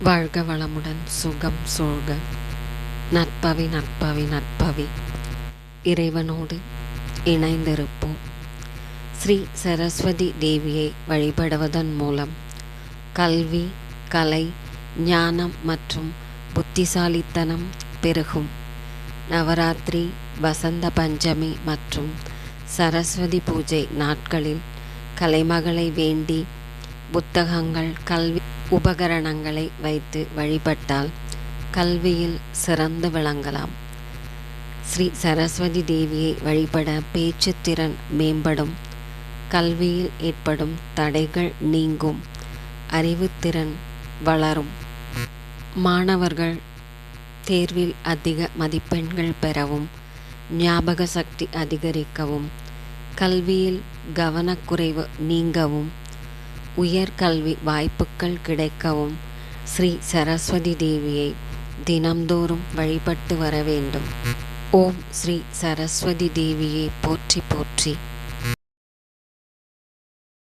வாழ்க வளமுடன், சுகம் சூழ்க. நற்பவி நற்பவி நற்பவி. இறைவனோடு இணைந்திருப்போம். ஸ்ரீ சரஸ்வதி தேவியை வழிபடுவதன் மூலம் கல்வி, கலை, ஞானம் மற்றும் புத்திசாலித்தனம் பெருகும். நவராத்திரி, வசந்த பஞ்சமி மற்றும் சரஸ்வதி பூஜை நாட்களில் கலைமகளை வேண்டி புத்தகங்கள், கல்வி உபகரணங்களை வைத்து வழிபட்டால் கல்வியில் சிறந்து விளங்கலாம். ஸ்ரீ சரஸ்வதி தேவியை வழிபட பேச்சுத்திறன் மேம்படும், கல்வியில் ஏற்படும் தடைகள் நீங்கும், அறிவுத்திறன் வளரும். மாணவர்கள் தேர்வில் அதிக மதிப்பெண்கள் பெறவும், ஞாபக சக்தி அதிகரிக்கவும், கல்வியில் கவனக்குறைவு நீங்கவும், உயர்கல்வி வாய்ப்புகள் கிடைக்கவும் ஸ்ரீ சரஸ்வதி தேவியை தினம்தோறும் வழிபட்டு வர வேண்டும். ஓம் ஸ்ரீ சரஸ்வதி தேவியை போற்றி போற்றி.